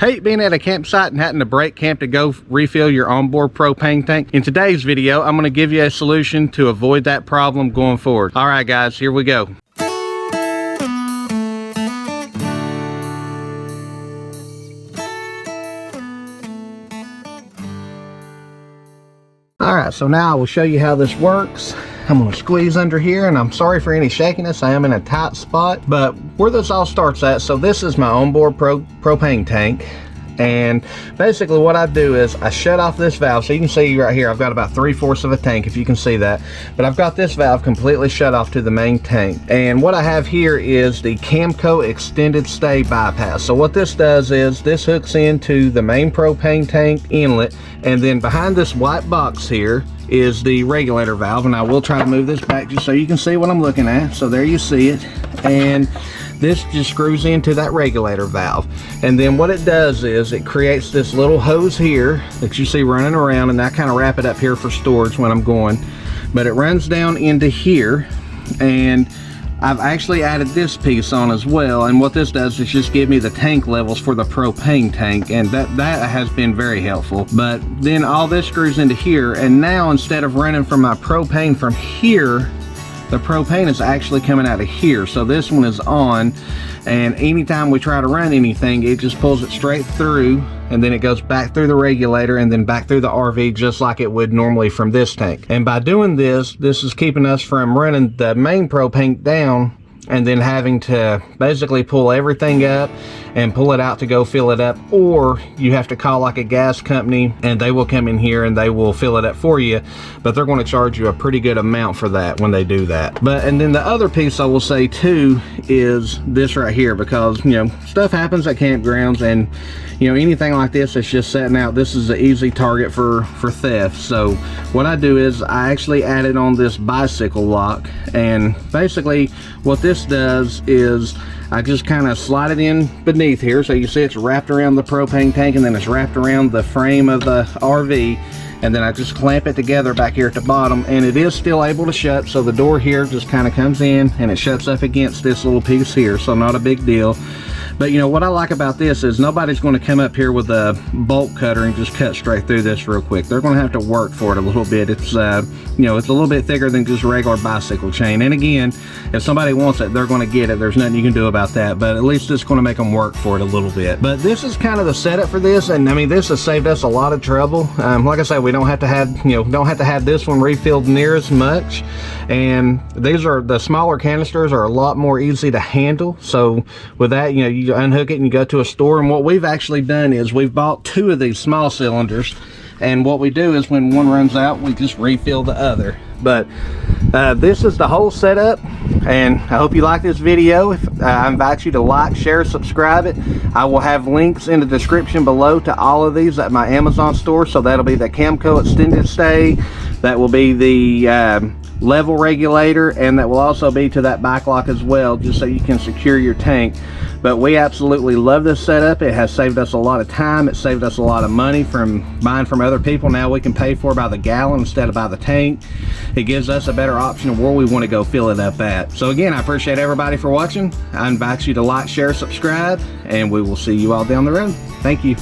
Hate being at a campsite and having to break camp to go refill your onboard propane tank? In today's video, I'm going to give you a solution to avoid that problem going forward. All right, guys, here we go. All right, so now I will show you how this works. I'm going to squeeze under here, and I'm sorry for any shakiness. I am in a tight spot, but where this all starts at, so this is my onboard propane tank. And basically what I do is I shut off this valve. So you can see right here, I've got about 3/4 of a tank, if you can see that. But I've got this valve completely shut off to the main tank. And what I have here is the Camco extended stay bypass. So what this does is this hooks into the main propane tank inlet, and then behind this white box here is the regulator valve. And I will try to move this back just so you can see what I'm looking at. So there you see it. And this just screws into that regulator valve, and then what it does is it creates this little hose here that you see running around, and I kind of wrap it up here for storage when I'm going, but it runs down into here. And I've actually added this piece on as well, and what this does is just give me the tank levels for the propane tank, and that has been very helpful. But then all this screws into here, and now instead of running from my propane from here, the propane is actually coming out of here. So this one is on, and anytime we try to run anything, it just pulls it straight through, and then it goes back through the regulator and then back through the RV just like it would normally from this tank. And by doing this is keeping us from running the main propane down and then having to basically pull everything up and pull it out to go fill it up, or you have to call like a gas company and they will come in here and they will fill it up for you, but they're going to charge you a pretty good amount for that when they do that. And then the other piece I will say too is this right here, because you know, stuff happens at campgrounds, and you know, anything like this that's just setting out, this is an easy target for theft. So what I do is I actually added on this bicycle lock, and basically what this does is I just kind of slide it in beneath here, so you see it's wrapped around the propane tank, and then it's wrapped around the frame of the RV, and then I just clamp it together back here at the bottom, and it is still able to shut. So the door here just kind of comes in and it shuts up against this little piece here, so not a big deal. But you know what I like about this is nobody's going to come up here with a bolt cutter and just cut straight through this real quick. They're going to have to work for it a little bit. It's you know, it's a little bit thicker than just regular bicycle chain. And again, if somebody wants it, they're going to get it. There's nothing you can do about that, but at least it's going to make them work for it a little bit. But this is kind of the setup for this, and I mean, this has saved us a lot of trouble. Like I said, we don't have to have this one refilled near as much, and these are the smaller canisters are a lot more easy to handle. So with that, you know, you unhook it and you go to a store, and what we've actually done is we've bought 2 of these small cylinders, and what we do is when one runs out, we just refill the other. But this is the whole setup, and I hope you like this video. I invite you to like, share, subscribe it. I will have links in the description below to all of these at my Amazon store. So that'll be the Camco extended stay, that will be the level regulator, and that will also be to that bike lock as well, just so you can secure your tank. But we absolutely love this setup. It has saved us a lot of time. It saved us a lot of money from buying from other people. Now we can pay for by the gallon instead of by the tank. It gives us a better option of where we want to go fill it up at. So again, I appreciate everybody for watching. I invite you to like, share, subscribe, and we will see you all down the road. Thank you.